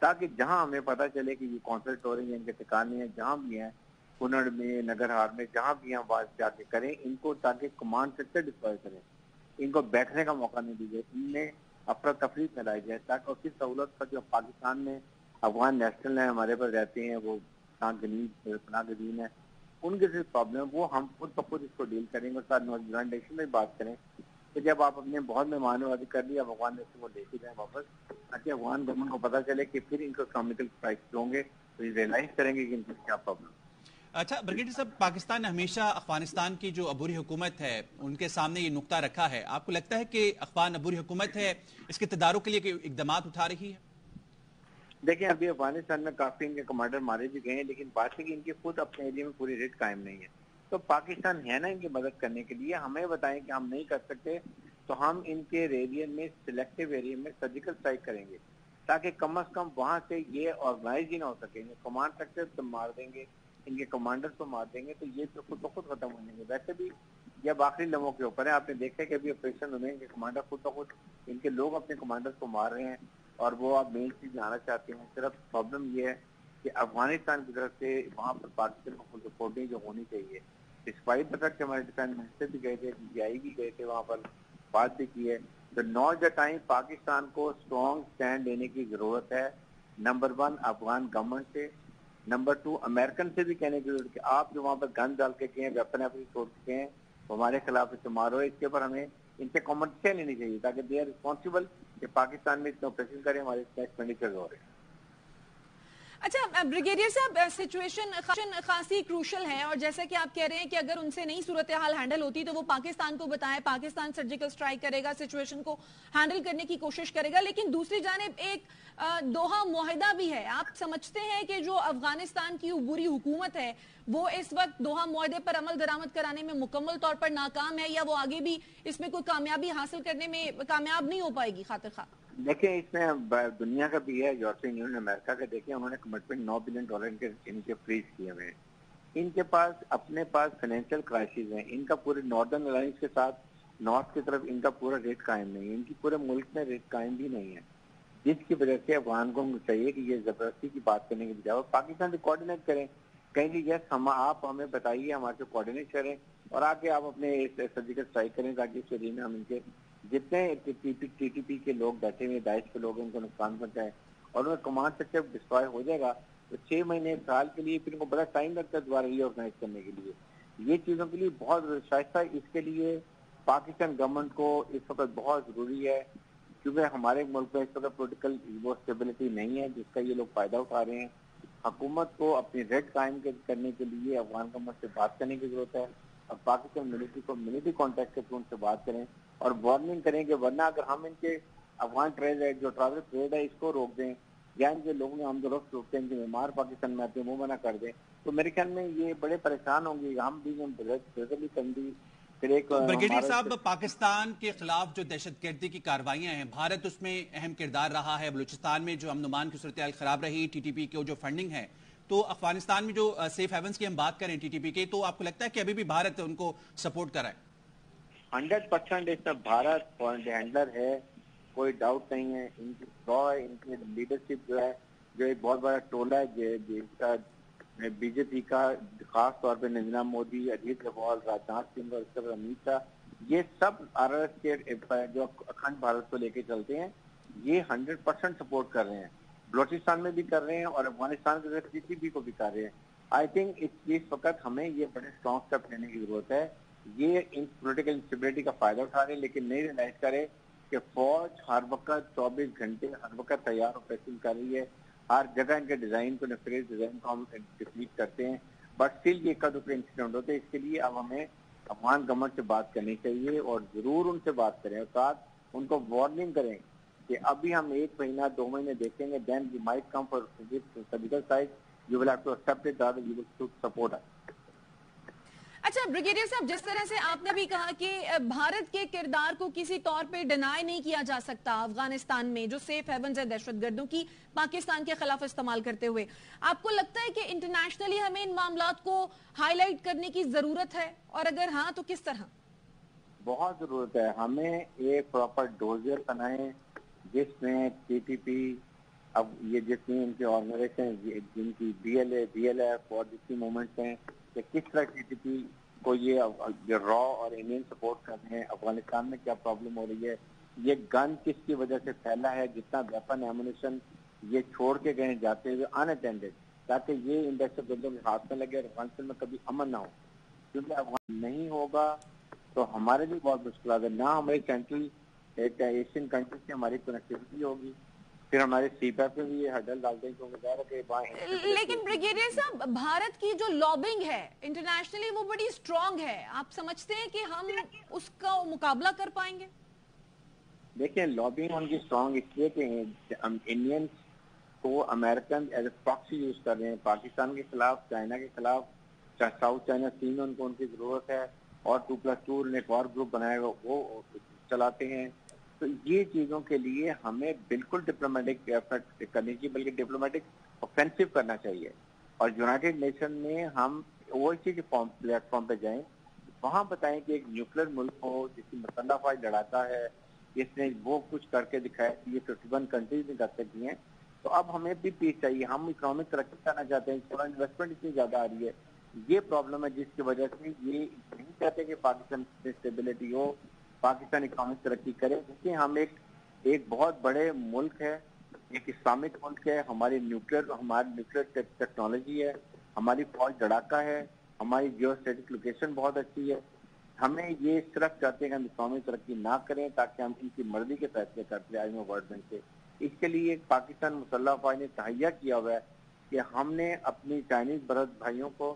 تاکہ جہاں ہمیں پتا چلے کہ یہ کانسرٹ ہو رہی ہیں، ان کے ٹھکانے ہیں جہاں بھی ہیں، کنڑ میں، نگرہار میں، جہاں بھی ہیں وہاں جا کے کریں ان کو، تاکہ کمانڈ سیکٹر ڈپلوائے کریں، ان کو بیٹھنے کا موقع نہیں دی جائے، ان میں افراتفری پھیلائی جائے، تاکہ اس کی سہولت پر جو پاکستان میں افغان نیشنل ہیں ہمارے پاس رہتے ہیں، وہ پناہ گزین ہیں، ان کے صرف پرابلم وہ ہم خود بخود اس کو ڈیل کریں گے، اور ساتھ نوجوان ڈائریکشن میں بات کریں کہ جب آپ اپنے بہت مہمان نوازی کر لی اب افغان نیشن کو لے کے جائیں واپس، تاکہ افغان گورنمنٹ کو پتا چلے کہ پھر ان کو اکنامیکل پرائس ہوں گے تو یہ ریلائز کریں گے کہ ان کو کیا پرابلم. اچھا بریگیڈیئر صاحب، پاکستان نے ہمیشہ افغانستان کی جو عبوری حکومت ہے ان کے سامنے یہ نقطہ رکھا ہے، آپ کو لگتا ہے کہ افغان عبوری حکومت ہے اس کے تدارک کے لیے کوئی اقدامات اٹھا رہی ہے؟ دیکھیں ابھی افغانستان میں کافی ان کے کمانڈر مارے بھی گئے ہیں، لیکن بات ہے کہ ان کے خود اپنے ایریا میں پوری ریٹ قائم نہیں ہے. تو پاکستان ہے نا ان کی مدد کرنے کے لیے، ہمیں بتائیں کہ ہم نہیں کر سکتے تو ہم ان کے ایریا میں سلیکٹیو ایریا میں سرجیکل اسٹرائک کریں گے، تاکہ کم از کم وہاں سے یہ آرگنائز ہی نہ ہو سکیں گے. کمانڈ سیکٹر تو مار دیں گے، ان کے کمانڈر کو مار دیں گے تو یہ تو خود بخود ختم ہو جائیں گے. ویسے بھی جب آخری لمحوں کے اوپر ہے، آپ نے دیکھا کہ ابھی آپریشن ہونے ان کے کمانڈر خود بخود ان کے لوگ اپنے کمانڈر کو مار رہے ہیں، اور وہ آپ مین چیز جانا چاہتے ہیں. صرف پرابلم یہ ہے کہ افغانستان کی طرف سے وہاں پر پاکستان کو فل سپورٹنگ جو ہونی چاہیے، ڈسپائٹ دا فیکٹ کہ ہمارے ڈیفینس منسٹر بھی گئے تھے، DGI بھی گئے تھے وہاں پر، بات بھی کی ہے. تو ناؤ دا ٹائم پاکستان کو اسٹرانگ سٹینڈ لینے کی ضرورت ہے. نمبر 1 افغان گورنمنٹ سے، نمبر 2 امریکن سے بھی کہنے کی ضرورت کہ آپ جو وہاں پر گن ڈال کے گئے ہیں، ویپن اپنی چھوڑ چکے ہیں، ہمارے خلاف استعمال ہو، اس کے اوپر ہمیں ان سے کمنٹیشن لینی چاہیے، تاکہ دے آر ریسپانسبل کہ پاکستان میں اتنا آپریشن کریں، ہمارے اتنا ایکسپینڈیچر ہو رہے ہیں. اچھا بریگیڈیئر صاحب، سچویشن خاصی کروشل ہے، اور جیسا کہ آپ کہہ رہے ہیں کہ اگر ان سے نہیں صورتحال ہینڈل ہوتی تو وہ پاکستان کو بتائیں، پاکستان سرجیکل سٹرائک کرے گا، سچویشن کو ہینڈل کرنے کی کوشش کرے گا. لیکن دوسری جانب ایک دوحہ معاہدہ بھی ہے. آپ سمجھتے ہیں کہ جو افغانستان کی عبوری حکومت ہے وہ اس وقت دوحہ معاہدے پر عمل درآمد کرانے میں مکمل طور پر ناکام ہے، یا وہ آگے بھی اس میں کوئی کامیابی حاصل کرنے میں کامیاب نہیں ہو پائے گی خاطر خواہ؟ دیکھیں اس میں دنیا کا بھی ہے، یورپین یونین، امریکہ کا، دیکھیں انہوں نے کمٹمنٹ $9 بلین ان کے فریز کیے ہوئے ہیں. ان کے پاس اپنے پاس فائنینشیل کرائسس ہیں، ان کا پورے ناردرن الائنس کے ساتھ نارتھ کی طرف ان کا پورا ریٹ قائم نہیں ہے، ان کی پورے ملک میں ریٹ قائم بھی نہیں ہے، جس کی وجہ سے افغان کو چاہیے کہ یہ زبردستی کی بات کرنے کے بجائے پاکستان سے کوآرڈینیٹ کریں، کہیں کہ یس آپ ہمیں بتائیے، ہمارے سے کوآرڈینیٹ کریں اور آگے آپ اپنے سرجیکل اسٹرائک کریں، تاکہ اس ایریا میں ہم ان کے جتنے TTP کے لوگ بیٹھے ہوئے، داعش کے لوگ، ان کو نقصان پہنچائے، اور ان کا کمانڈ سیکٹر ڈسٹرائے ہو جائے گا تو 6 مہینے 1 سال کے لیے پھر ان کو بڑا ٹائم لگتا ہے دوبارہ ری آرگنائز کرنے کے لیے. یہ چیزوں کے لیے بہت شائستہ، اس کے لیے پاکستان گورنمنٹ کو اس وقت بہت ضروری ہے، کیونکہ ہمارے ملک میں اس وقت پولیٹیکل وہ اسٹیبلٹی نہیں ہے جس کا یہ لوگ فائدہ اٹھا رہے ہیں. حکومت کو اپنی ریٹ قائم کرنے کے لیے افغان گورنمنٹ سے بات کرنے کی ضرورت ہے، اور پاکستان ملٹری کانٹیکٹ کے تھرو ان سے بات کریں اور وارننگ کریں کہ ورنہ اگر ہم ان کے افغان ٹریڈ ہے، جو ٹریول ٹریڈ ہے، اس کو روک دیں، یا ان کے لوگوں میں ہم درست روکتے ہیں، ان کے بیمار پاکستان میں آتے ہیں وہ منع کر دیں، تو میرے خیال میں یہ بڑے پریشان ہوں گے. ہم بھی بریگیڈیئر صاحب، پاکستان کے خلاف جو دہشت گردی کی کارروائیاں ہیں، بھارت اس میں اہم کردار رہا ہے. بلوچستان میں جو امن و امان کی صورتحال خراب رہی، TTP کی جو فنڈنگ ہے، تو افغانستان میں جو سیف ہیونز کی ہم بات کریں TTP کے، تو آپ کو لگتا ہے کہ ابھی بھی بھارت ان کو سپورٹ کر رہا ہے؟ 100% اس میں بھارت پوائنٹ ہینڈلر ہے، کوئی ڈاؤٹ نہیں ہے. ان کی ان کی لیڈرشپ جو ہے، جو ایک بہت بڑا ٹولہ ہے جس کا BJP کا، خاص طور پہ نریندر مودی، اجیت ڈوبھال، راجناتھ سنگھ اور اس کے بعد امیت شاہ، یہ سب RRS کے جو اکھنڈ بھارت کو لے کے چلتے ہیں، یہ 100% سپورٹ کر رہے ہیں. بلوچستان میں بھی کر رہے ہیں اور افغانستان کے TTP کو بھی کر رہے ہیں. آئی تھنک اس وقت ہمیں یہ بڑے اسٹرانگ اسٹیپ لینے کی ضرورت ہے. یہ ان پولیٹیکل انسٹیبلٹی کا فائدہ اٹھا رہے ہیں، لیکن نہیں ریلائز کرے کہ فوج ہر وقت 24 گھنٹے ہر وقت تیار آپریشن کر رہی ہے. ہر جگہ ان کے ڈیزائن کو، نفریز ڈیزائن کو ہم ڈپلیٹ کرتے ہیں، بٹ اسٹل یہ کد انسیڈنٹ ہوتے ہیں. اس کے لیے اب ہمیں افغان گورنمنٹ سے بات کرنی چاہیے، اور ضرور ان سے بات کریں، اور ساتھ ان کو وارننگ کریں کہ ابھی ہم 1 مہینہ 2 مہینے دیکھیں گے، then we might come for surgical strike, you will have to accept it, اور یو ول سپورٹ اس. اچھا بریگیڈیئر صاحب، جس طرح سے آپ نے بھی کہا کہ بھارت کے کردار کو کسی طور پہ ڈینائی نہیں کیا جا سکتا افغانستان میں جو سیف ہیونز ہے دہشت گردوں کی پاکستان کے خلاف استعمال کرتے ہوئے، آپ کو لگتا ہے کہ انٹرنیشنلی ہمیں ان معاملات کو ہائی لائٹ کرنے کی ضرورت ہے، اور اگر ہاں تو کس طرح؟ بہت ضرورت ہے. ہمیں ایک پراپر ڈوزر بنائیں جس میں TTP، اب یہ جتنی ان کی آرگنائزیشن جن کی BLF اور جتنی موومنٹس ہیں کہ کس طرح TTP کو یہ را اور انڈین سپورٹ کر رہے ہیں، افغانستان میں کیا پرابلم ہو رہی ہے، یہ گن کس کی وجہ سے پھیلا ہے، جتنا ویپن ایمونیشن یہ چھوڑ کے گئے جاتے ہوئے ان اٹینڈڈ، تاکہ یہ ان دہشت گردوں کے ہاتھ میں لگے اور افغانستان میں کبھی امن نہ ہو، کیونکہ افغان نہیں ہوگا تو ہمارے لیے بہت مشکلات ہے، نہ ہماری سینٹرل ایشین کنٹری سے ہماری کنیکٹیوٹی ہوگی، پھر ہمارے CPAP میں بھی یہ ہرڈل ڈالتے ہیں کیونکہ ظاہر ہے کہ لیکن بریگیڈیئر صاحب بھارت کی جو لابنگ ہے انٹرنیشنلی وہ بڑی اسٹرانگ ہے، آپ سمجھتے ہیں کہ ہم اس کا مقابلہ کر پائیں گے؟ دیکھیں لابنگ ان کی اسٹرانگ اس لیے کہ انڈین کو American as a proxy use کر رہے ہیں، پاکستان کے خلاف، چائنا کے خلاف، ساؤتھ چائنا سی میں ان کی ضرورت ہے، اور 2+2 نے ایک اور گروپ بنایا ہوا وہ چلاتے ہیں، تو یہ چیزوں کے لیے ہمیں بالکل ڈپلومیٹک ایفرٹ کرنی چاہیے، بلکہ ڈپلومیٹک آفینسو کرنا چاہیے، اور یونائٹڈ نیشن میں ہم وہ اسی کے پلیٹ فارم پہ جائیں، وہاں بتائیں کہ ایک نیوکلیر ملک ہو جس کی مسلح فوج لڑاتا ہے، جس نے وہ کچھ کر کے دکھایا کہ یہ 51 کنٹریز میں کر سکتی ہیں، تو اب ہمیں بھی پیس چاہیے، ہم اکنامک ترقی کرنا چاہتے ہیں، اس طرح انویسٹمنٹ اتنی زیادہ آ رہی ہے، یہ پرابلم ہے جس کی وجہ سے یہ نہیں چاہتے کہ پاکستان میں اسٹیبلٹی ہو، پاکستان اکنامک ترقی کرے، کیونکہ ہم ایک بہت بڑے ملک ہے، ایک اسلامک ملک ہے، ہماری نیوکلیر ٹیکنالوجی ہے، ہماری فوج لڑاکا ہے، ہماری جیو اسٹیٹک لوکیشن بہت اچھی ہے، ہمیں یہ صرف چاہتے ہیں کہ ہم اکنامک ترقی نہ کریں تاکہ ہم ان کی مرضی کے فیصلے کرتے آئیں ورلڈ بینک سے، اس کے لیے پاکستان مسلح افواج نے تہیہ کیا ہوا ہے کہ ہم نے اپنی چائنیز برد بھائیوں کو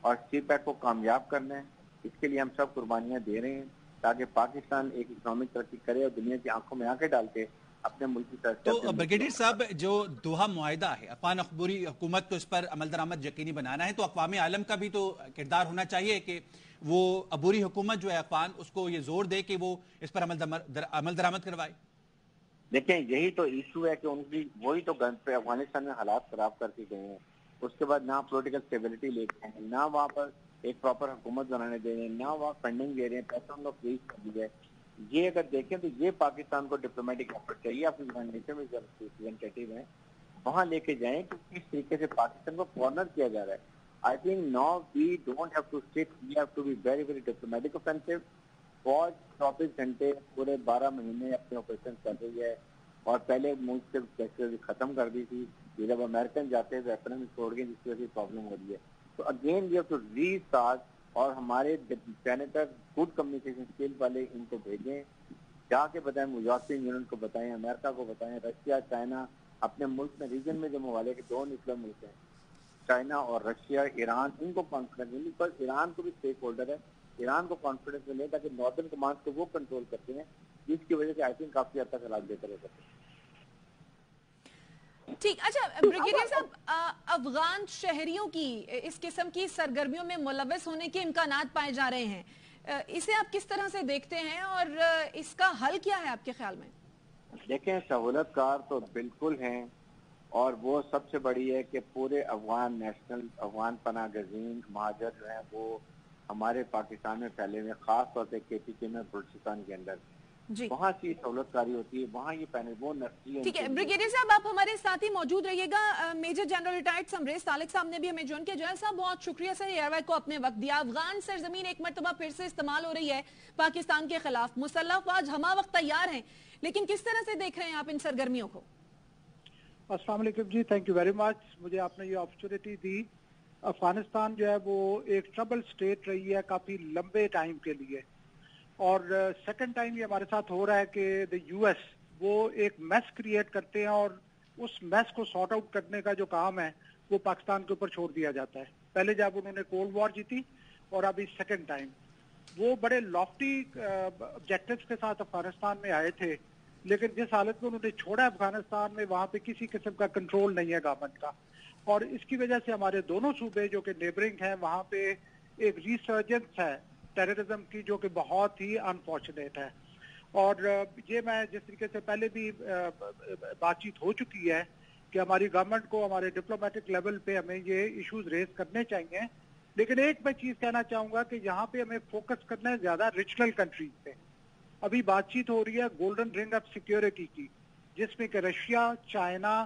اور CPAC کو کامیاب کرنا ہے، اس کے لیے ہم سب قربانیاں دے رہے ہیں تاکہ پاکستان ایک اکنامک ترقی کرے اور دنیا کی آنکھوں میں آنکھیں ڈال کے اپنے ملک کی طرف سے۔ تو بریگیڈیئر صاحب جو دوحہ معاہدہ ہے، افغان عبوری حکومت کو اس پر عمل درآمد یقینی بنانا ہے، تو اقوام عالم کا بھی تو کردار ہونا چاہیے کہ وہ عبوری حکومت جو ہے افغان اس کو یہ زور دے کہ وہ اس پر عمل درآمد کروائے۔ دیکھیں یہی تو ایشو ہے کہ ان کی وہی تو گن پہ افغانستان میں حالات خراب کر کے گئے ہیں، اس کے بعد نہ پولیٹیکل اسٹیبلٹی لے کے ہیں، نہ وہاں پر ایک پراپر حکومت بنانے دے رہے ہیں، نہ وہاں فنڈنگ دے رہے ہیں، پیسہ ہم لوگ فریز کر دی ہے۔ یہ اگر دیکھیں تو یہ پاکستان کو ڈپلومیٹک ایفرٹ چاہیے، اپنی نیشن میں ریپرزینٹیٹیو ہیں وہاں لے کے جائیں کہ کس طریقے سے پاکستان کو کارنر کیا جا رہا ہے۔ I think now we don't have to sit, we have to be very very diplomatic offensive. فوج 24 گھنٹے پورے 12 مہینے اپنے آپریشن کر رہی ہے، اور پہلے ملک سے ختم کر دی تھی، یہ جب امریکن جاتے ہیں ویپن چھوڑ کے جس کی وجہ سے پرابلم ہو رہی ہے، تو again we have to restart, اور ہمارے سینیٹر گڈ کمیونیکیشن اسکل والے ان کو بھیجیں، جا کے بتائیں، یورپین یونین کو بتائیں، امریکہ کو بتائیں، رشیا، چائنا، اپنے ملک میں ریجن میں جو ممالک کے 2 نیوکلیر ملک ہیں، چائنا اور رشیا، ایران، ان کو کانفیڈنس ملے، پر ایران کو بھی اسٹیک ہولڈر ہے، ایران کو کانفیڈنس ملے تاکہ ناردرن کمانڈ کو وہ کنٹرول کرتے ہیں، جس کی وجہ سے آئی تھنک کافی حد تک حالات بہتر ہو سکتے ہیں۔ ٹھیک، اچھا بریگیڈیئر صاحب، افغان شہریوں کی اس قسم کی سرگرمیوں میں ملوث ہونے کے امکانات پائے جا رہے ہیں، اسے آپ کس طرح سے دیکھتے ہیں اور اس کا حل کیا ہے آپ کے خیال میں؟ دیکھیں سہولت کار تو بالکل ہیں، اور وہ سب سے بڑی ہے کہ پورے افغان پناہ گزین مہاجر جو ہیں وہ ہمارے پاکستان میں پھیلے ہوئے، خاص طور پہ KPK میں بلوچستان کے اندر جی وہاں کی سہولت کاری ہوتی ہے، وہاں یہ پہنے وہ نسلی۔ ٹھیک ہے بریگیڈیئر صاحب، آپ ہمارے ساتھ ہی موجود رہیے گا۔ میجر جنرل ریٹائرڈ سمریز طالق صاحب نے بھی ہمیں جوائن کیا۔ جنرل صاحب بہت شکریہ سر، ایئر وائک کو اپنے وقت دیا۔ افغان سرزمین ایک مرتبہ پھر سے استعمال ہو رہی ہے پاکستان کے خلاف، مسلح افواج ہمہ وقت تیار ہیں، لیکن کس طرح سے دیکھ رہے ہیں آپ ان سرگرمیوں کو؟ السلام علیکم جی، تھینک یو ویری مچ، مجھے آپ نے یہ اپرچونٹی دی۔ افغانستان جو ہے وہ ایک ٹربل سٹیٹ رہی ہے کافی لمبے ٹائم کے لیے، اور سیکنڈ ٹائم یہ ہمارے ساتھ ہو رہا ہے کہ US وہ ایک میس کریٹ کرتے ہیں، اور اس میس کو سارٹ آؤٹ کرنے کا جو کام ہے وہ پاکستان کے اوپر چھوڑ دیا جاتا ہے۔ پہلے جب انہوں نے کولڈ وار جیتی، اور ابھی سیکنڈ ٹائم وہ بڑے لافٹی آبجیکٹیوز کے ساتھ افغانستان میں آئے تھے، لیکن جس حالت میں انہوں نے چھوڑا افغانستان میں، وہاں پہ کسی قسم کا کنٹرول نہیں ہے گورنمنٹ کا، اور اس کی وجہ سے ہمارے دونوں صوبے جو کہ نیبرنگ ہیں وہاں پہ ایک ریسرجنس ہے ٹیررزم کی، جو کہ بہت ہی انفارچونیٹ ہے۔ اور یہ میں جس طریقے سے پہلے بھی بات چیت ہو چکی ہے کہ ہماری گورنمنٹ کو ہمارے ڈپلومیٹک لیول پہ ہمیں یہ ایشوز ریز کرنے چاہیے، لیکن ایک میں چیز کہنا چاہوں گا کہ یہاں پہ ہمیں فوکس کرنا ہے زیادہ ریجنل کنٹریز پہ۔ ابھی بات چیت ہو رہی ہے گولڈن رنگ آف سیکیورٹی کی، جس میں کہ رشیا، چائنا،